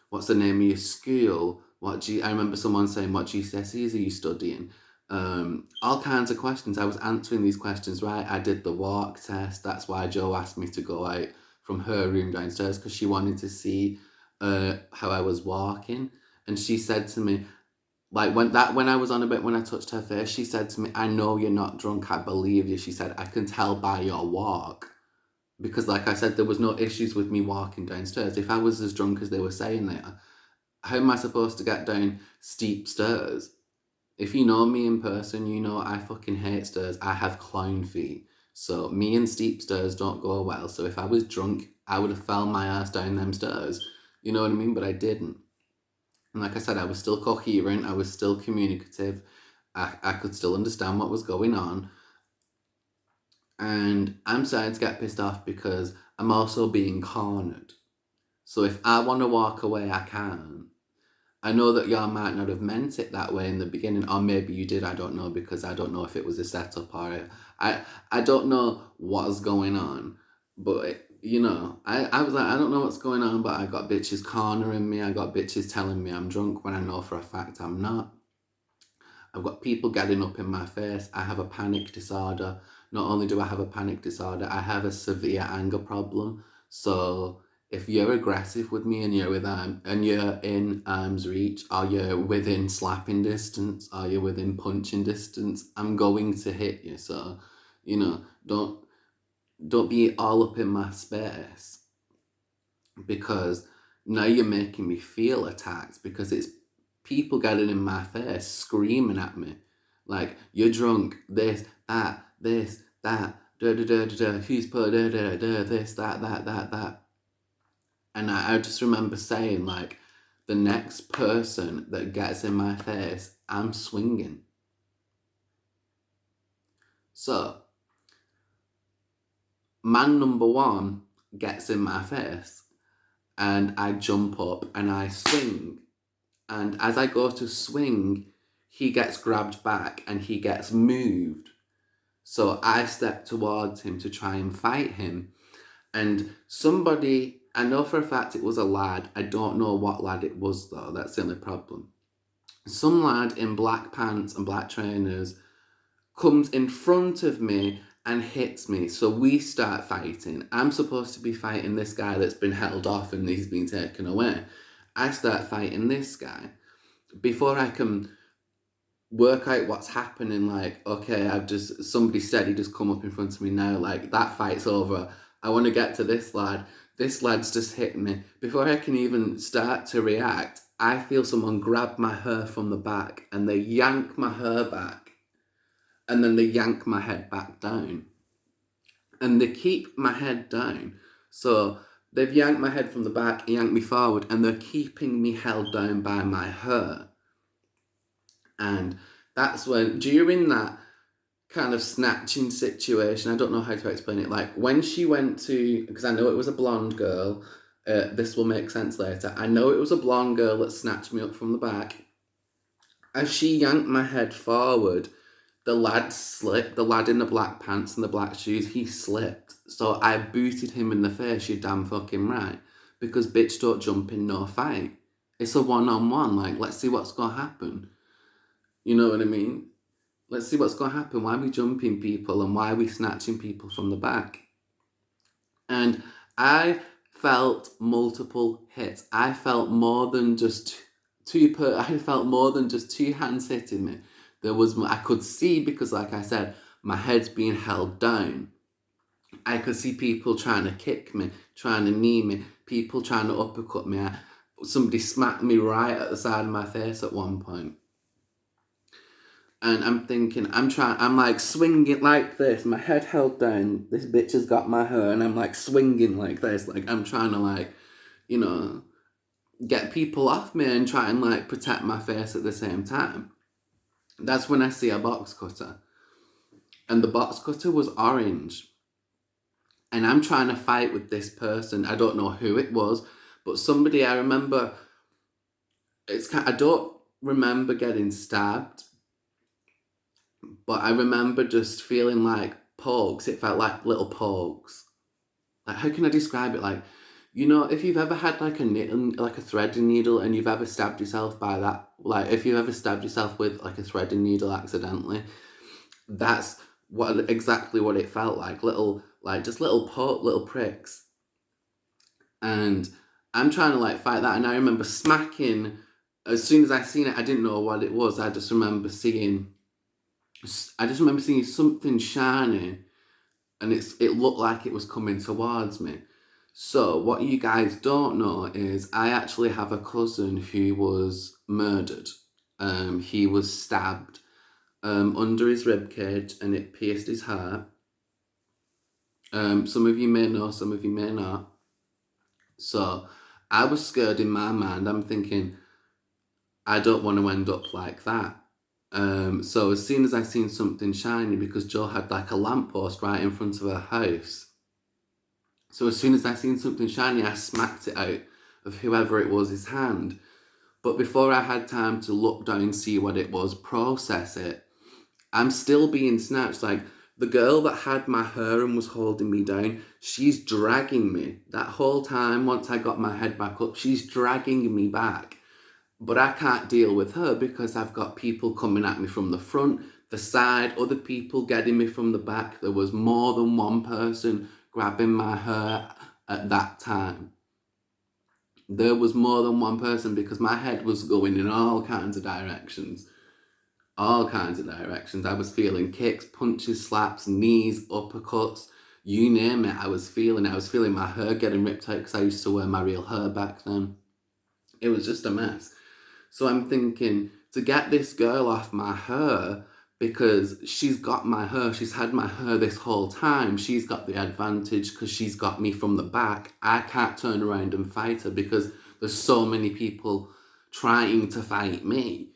what's the name of your school? I remember someone saying, what GCSEs are you studying? All kinds of questions. I was answering these questions right. I did the walk test. That's why Joe asked me to go out from her room downstairs, because she wanted to see how I was walking. And she said to me, like when I was on a bit, when I touched her face, she said to me, "I know you're not drunk. I believe you." She said, "I can tell by your walk." Because, like I said, there was no issues with me walking downstairs. If I was as drunk as they were saying there, how am I supposed to get down steep stairs? If you know me in person, you know I fucking hate stairs. I have clown feet. So me and steep stairs don't go well. So if I was drunk, I would have fell my ass down them stairs. You know what I mean? But I didn't. And like I said, I was still coherent. I was still communicative. I could still understand what was going on. And I'm starting to get pissed off because I'm also being cornered. So if I want to walk away, I can. I know that y'all might not have meant it that way in the beginning, or maybe you did, I don't know, because I don't know if it was a setup or I don't know what's going on. But, you know, I was like, I don't know what's going on, but I got bitches cornering me, I got bitches telling me I'm drunk when I know for a fact I'm not. I've got people getting up in my face. I have a panic disorder. Not only do I have a panic disorder, I have a severe anger problem. So if you're aggressive with me and you're in arm's reach, or you're within slapping distance, or you're within punching distance, I'm going to hit you. So, you know, don't be all up in my space, because now you're making me feel attacked, because it's people getting in my face screaming at me like, you're drunk, this, that, da da da da da, who's put da da da, this, that. And I just remember saying, like, the next person that gets in my face, I'm swinging. So, man number one gets in my face, and I jump up and I swing. And as I go to swing, he gets grabbed back and he gets moved. So I step towards him to try and fight him. And somebody, I know for a fact it was a lad. I don't know what lad it was though. That's the only problem. Some lad in black pants and black trainers comes in front of me and hits me. So we start fighting. I'm supposed to be fighting this guy that's been held off and he's been taken away. I start fighting this guy. Before I can work out what's happening, like, okay, somebody steady just come up in front of me now, like, that fight's over. I want to get to this lad. This lad's just hit me. Before I can even start to react, I feel someone grab my hair from the back and they yank my hair back, and then they yank my head back down. And they keep my head down. So they've yanked my head from the back, yanked me forward, and they're keeping me held down by my hair. And that's when, during that kind of snatching situation, I don't know how to explain it. Like, when she went to, because I know it was a blonde girl, this will make sense later. I know it was a blonde girl that snatched me up from the back. As she yanked my head forward, the lad slipped. The lad in the black pants and the black shoes, he slipped. So I booted him in the face, you damn fucking right. Because bitch don't jump in no fight. It's a one-on-one. Like, let's see what's gonna happen. You know what I mean? Let's see what's going to happen. Why are we jumping people and why are we snatching people from the back? And I felt multiple hits. I felt more than just I felt more than just two hands hitting me. I could see, because like I said, my head's being held down. I could see people trying to kick me, trying to knee me, people trying to uppercut me. Somebody smacked me right at the side of my face at one point. And I'm thinking, I'm like swinging like this, my head held down, this bitch has got my hair, and I'm like swinging like this, like I'm trying to, like, you know, get people off me and try and like protect my face at the same time. That's when I see a box cutter. And the box cutter was orange. And I'm trying to fight with this person. I don't know who it was, but somebody, I remember, I don't remember getting stabbed, but I remember just feeling like pokes. It felt like little pokes. Like, how can I describe it? Like, You know, if you've ever had like a knitting, like a threading needle, and you've ever stabbed yourself by that, like if you've ever stabbed yourself with like a threading needle accidentally, that's exactly what it felt like. Little, like just little pricks. And I'm trying to like fight that. And I remember smacking, as soon as I seen it, I didn't know what it was. I just remember seeing something shiny, and it looked like it was coming towards me. So what you guys don't know is I actually have a cousin who was murdered. He was stabbed under his rib cage, and it pierced his heart. Some of you may know, some of you may not. So I was scared in my mind. I'm thinking, I don't want to end up like that. So as soon as I seen something shiny, because Joe had like a lamppost right in front of her house. So as soon as I seen something shiny, I smacked it out of whoever it was his hand. But before I had time to look down, see what it was, process it, I'm still being snatched. Like the girl that had my hair and was holding me down, she's dragging me. That whole time, once I got my head back up, she's dragging me back. But I can't deal with her because I've got people coming at me from the front, the side, other people getting me from the back. There was more than one person grabbing my hair at that time. There was more than one person because my head was going in all kinds of directions. All kinds of directions. I was feeling kicks, punches, slaps, knees, uppercuts, you name it. I was feeling my hair getting ripped out because I used to wear my real hair back then. It was just a mess. So I'm thinking to get this girl off my hair, because she's got my hair, she's had my hair this whole time. She's got the advantage because she's got me from the back. I can't turn around and fight her because there's so many people trying to fight me.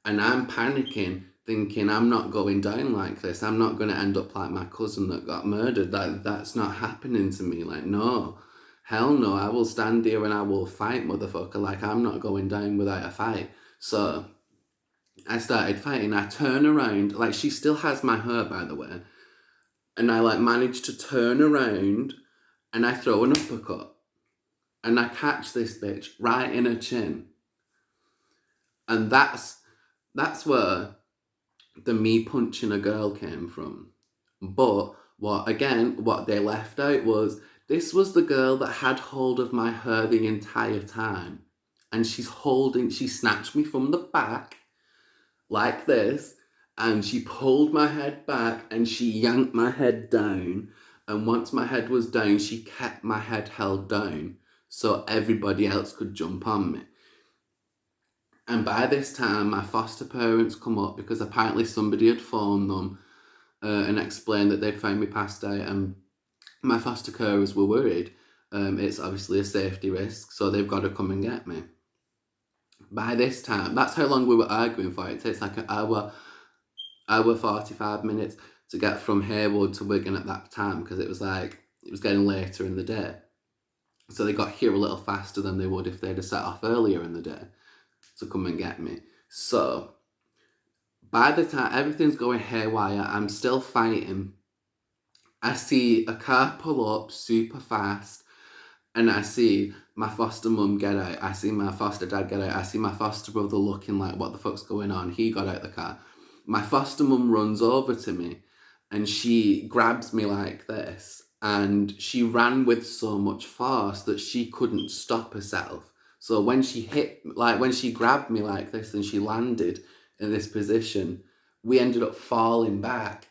And I'm panicking, thinking I'm not going down like this. I'm not going to end up like my cousin that got murdered. That's not happening to me. Like, no. Hell no, I will stand here and I will fight, motherfucker. Like, I'm not going down without a fight. So I started fighting. I turn around, like, she still has my hair, by the way. And I, like, managed to turn around and I throw an uppercut. And I catch this bitch right in her chin. And that's where the me punching a girl came from. But what they left out was this was the girl that had hold of my hair the entire time. And she snatched me from the back like this, and she pulled my head back and she yanked my head down. And once my head was down, she kept my head held down so everybody else could jump on me. And by this time, my foster parents come up because apparently somebody had phoned them and explained that they'd found me passed out, and my foster carers were worried. It's obviously a safety risk, so they've got to come and get me. By this time, that's how long we were arguing for. It takes like an hour 45 minutes to get from Haywood to Wigan at that time because it was getting later in the day. So they got here a little faster than they would if they'd have set off earlier in the day to come and get me. So by the time everything's going haywire, I'm still fighting. I see a car pull up super fast, and I see my foster mum get out. I see my foster dad get out. I see my foster brother looking like, what the fuck's going on? He got out the car. My foster mum runs over to me and she grabs me like this, and she ran with so much force that she couldn't stop herself. So when she grabbed me like this and she landed in this position, we ended up falling back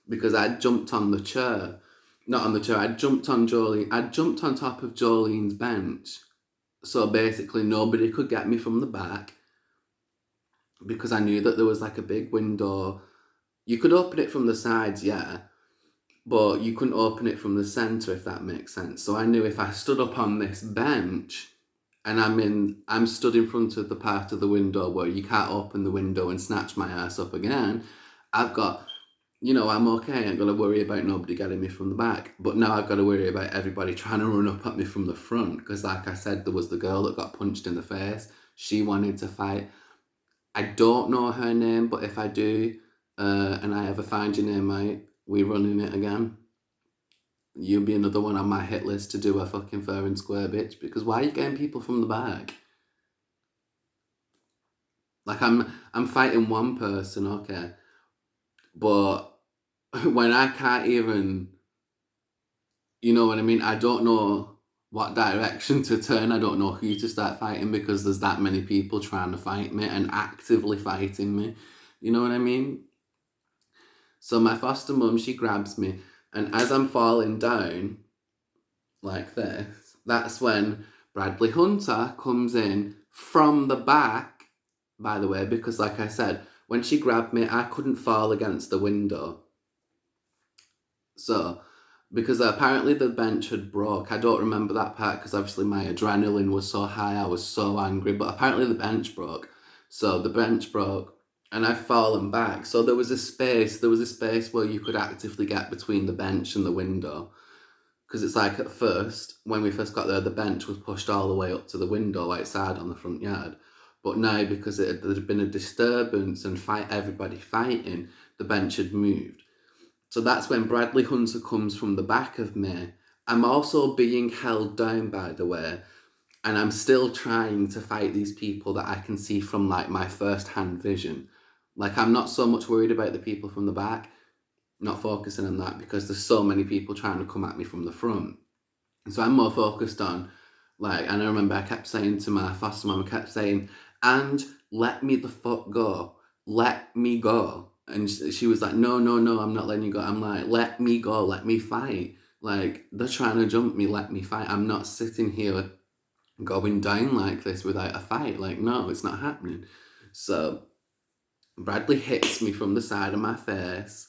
because I jumped on the chair. Not on the chair, I jumped on top of Jolene's bench. So basically nobody could get me from the back because I knew that there was like a big window. You could open it from the sides, yeah, but you couldn't open it from the centre, if that makes sense. So I knew if I stood up on this bench and I'm stood in front of the part of the window where you can't open the window and snatch my ass up again, I've got, I'm okay. I ain't got to worry about nobody getting me from the back. But now I've got to worry about everybody trying to run up at me from the front. Because like I said, there was the girl that got punched in the face. She wanted to fight. I don't know her name, but if I do, and I ever find your name out, we're running it again. You'll be another one on my hit list to do a fucking fair and square, bitch, because why are you getting people from the back? Like, I'm fighting one person, okay, but when I can't even, you know what I mean? I don't know what direction to turn. I don't know who to start fighting because there's that many people trying to fight me and actively fighting me. You know what I mean? So my foster mum, she grabs me, and as I'm falling down like this, that's when Bradley Hunter comes in from the back, by the way, because like I said, when she grabbed me, I couldn't fall against the window. So, because apparently the bench had broke. I don't remember that part because obviously my adrenaline was so high, I was so angry, but apparently the bench broke. So the bench broke and I've fallen back. So there was a space where you could actively get between the bench and the window. Because it's like at first, when we first got there, the bench was pushed all the way up to the window outside on the front yard. But now, because there had been a disturbance and everybody fighting, the bench had moved. So that's when Bradley Hunter comes from the back of me. I'm also being held down, by the way, and I'm still trying to fight these people that I can see from like my first-hand vision. Like, I'm not so much worried about the people from the back, not focusing on that because there's so many people trying to come at me from the front. So I'm more focused on, like, and I remember I kept saying to my foster mum, I kept saying, and let me the fuck go. Let me go. And she was like, no, no, no, I'm not letting you go. I'm like, let me go, let me fight. Like, they're trying to jump me, let me fight. I'm not sitting here going down like this without a fight. Like, no, it's not happening. So Bradley hits me from the side of my face.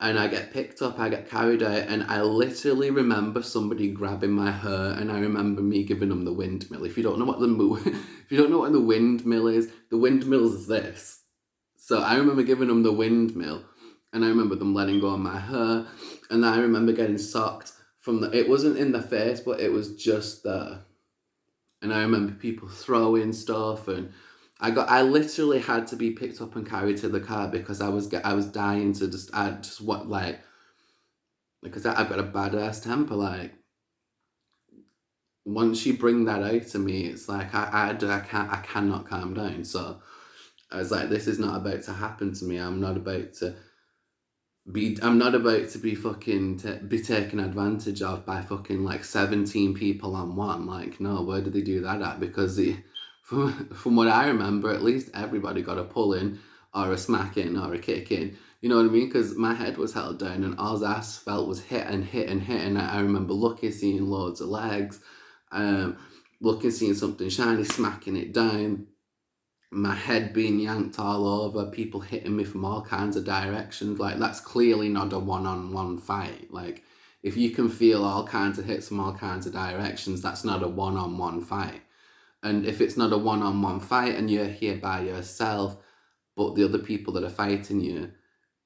And I get picked up, I get carried out, and I literally remember somebody grabbing my hair, and I remember me giving them the windmill. If you don't know what the windmill is, the windmill is this. So I remember giving them the windmill, and I remember them letting go of my hair, and I remember getting socked from it wasn't in the face, but it was just there. And I remember people throwing stuff, and I literally had to be picked up and carried to the car because I was dying to because I've got a badass temper. Like, once you bring that out to me, it's like I cannot calm down. So I was like, this is not about to happen to me. I'm not about to be fucking be taken advantage of by fucking like 17 people on one. Like, no, where did they do that at? Because from what I remember, at least everybody got a pull in or a smack in or a kick in. You know what I mean? Because my head was held down and all I felt was hit and hit and hit. And I remember looking, seeing loads of legs, seeing something shiny, smacking it down, my head being yanked all over, people hitting me from all kinds of directions. Like, that's clearly not a one-on-one fight. Like, if you can feel all kinds of hits from all kinds of directions, that's not a one-on-one fight. And if it's not a one-on-one fight and you're here by yourself, but the other people that are fighting you,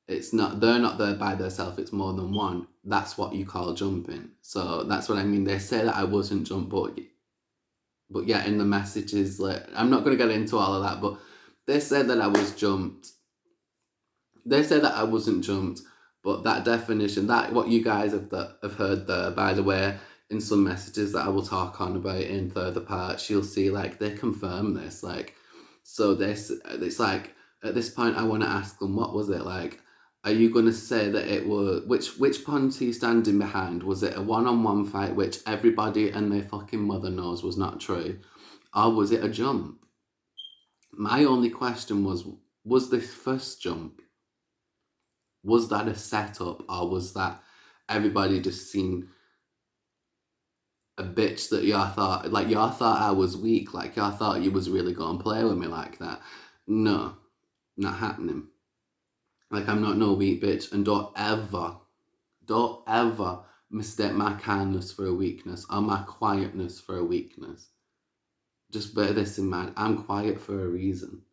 they're not there by themselves, it's more than one, that's what you call jumping. So that's what I mean. They say that I wasn't jumped, but yeah, in the messages, like, I'm not going to get into all of that, but they said that I was jumped. They said that I wasn't jumped, but that definition, that what you guys have heard there, by the way, in some messages that I will talk on about in further parts, you'll see, like, they confirm this. Like, so it's like, at this point, I want to ask them, what was it like? Are you going to say that it was, which point are you standing behind? Was it a one-on-one fight, which everybody and their fucking mother knows was not true? Or was it a jump? My only question was this first jump, was that a setup, or was that everybody just seen a bitch that y'all thought I was weak, like y'all thought you was really going to play with me like that? No, not happening. Like, I'm not no weak bitch, and don't ever mistake my kindness for a weakness or my quietness for a weakness. Just bear this in mind, I'm quiet for a reason.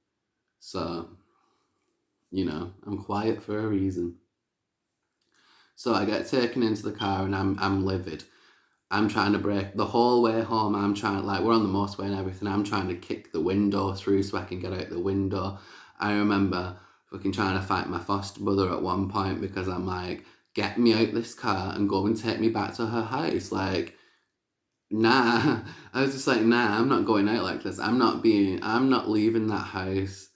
So, I'm quiet for a reason. So I get taken into the car and I'm livid. I'm trying to brake the whole way home. I'm trying, like, we're on the motorway and everything. I'm trying to kick the window through so I can get out the window. I remember fucking trying to fight my foster brother at one point because I'm like, get me out this car and go and take me back to her house. Like, nah. I was just like, nah, I'm not going out like this. I'm not leaving that house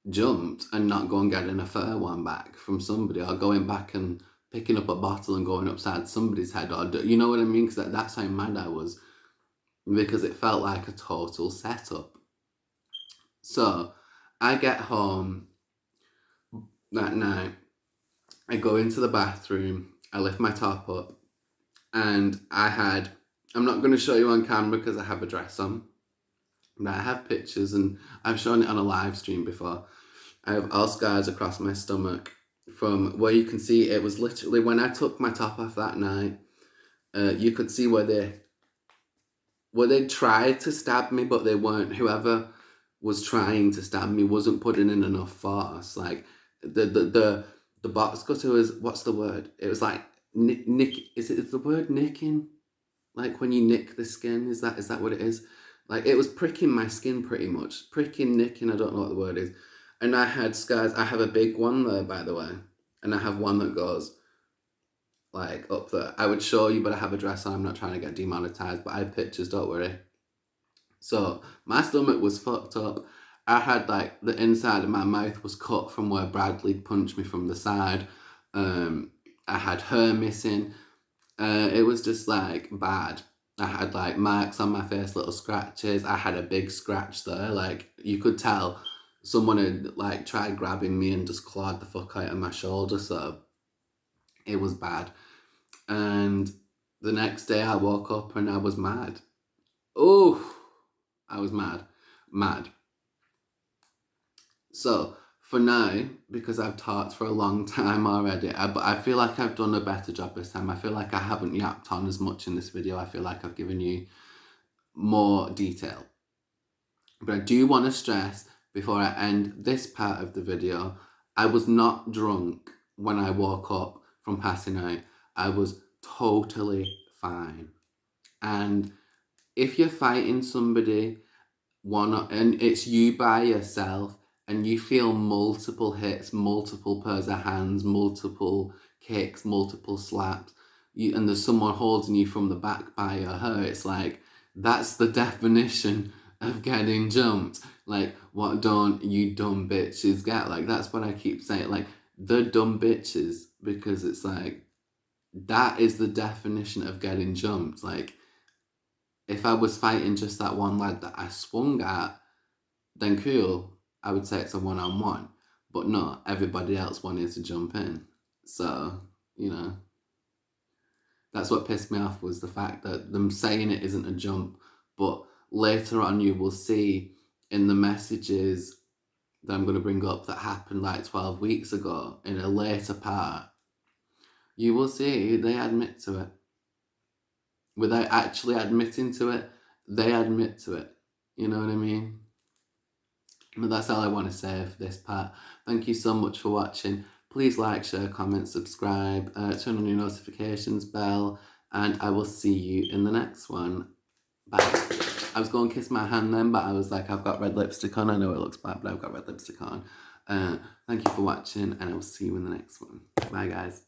jumped and not going getting a fair one back from somebody, or going back and picking up a bottle and going upside somebody's head, or you know what I mean? Because that's how mad I was, because it felt like a total setup. So I get home that night, I go into the bathroom, I lift my top up, and I'm not going to show you on camera because I have a dress on, but I have pictures, and I've shown it on a live stream before. I have all scars across my stomach from where you can see it was literally when I took my top off that night. You could see where they tried to stab me, but they weren't. Whoever was trying to stab me wasn't putting in enough force. Like the box cutter was, what's the word? It was like nick. Is it the word nicking? Like when you nick the skin, is that what it is? Like it was pricking my skin pretty much. Pricking, nicking, I don't know what the word is. And I had scars. I have a big one there, by the way. And I have one that goes like up there. I would show you, but I have a dress on. I'm not trying to get demonetized, but I have pictures, don't worry. So my stomach was fucked up. I had like the inside of my mouth was cut from where Bradley punched me from the side. I had hair missing. It was just like bad. I had like marks on my face, little scratches. I had a big scratch there. Like you could tell someone had like tried grabbing me and just clawed the fuck out of my shoulder. So it was bad. And the next day I woke up and I was mad. Oh, I was mad. Mad. So for now, because I've talked for a long time already, I feel like I've done a better job this time. I feel like I haven't yapped on as much in this video. I feel like I've given you more detail. But I do want to stress, before I end this part of the video, I was not drunk when I woke up from passing out. I was totally fine. And if you're fighting somebody, and it's you by yourself, and you feel multiple hits, multiple pairs of hands, multiple kicks, multiple slaps, and there's someone holding you from the back by your hair, it's like, that's the definition of getting jumped. Like, what don't you dumb bitches get? Like, that's what I keep saying. Like, the dumb bitches, because it's like, that is the definition of getting jumped. Like, if I was fighting just that one lad that I swung at, then cool, I would say it's a one-on-one. But no, everybody else wanted to jump in. So, you know, that's what pissed me off, was the fact that them saying it isn't a jump. But later on you will see in the messages that I'm going to bring up that happened like 12 weeks ago, in a later part, you will see they admit to it. Without actually admitting to it, they admit to it. You know what I mean? But that's all I want to say for this part. Thank you so much for watching. Please like, share, comment, subscribe, turn on your notifications bell, and I will see you in the next one. Bye. I was going to kiss my hand then, but I was like, I've got red lipstick on. I know it looks bad, but I've got red lipstick on. Thank you for watching, and I will see you in the next one. Bye, guys.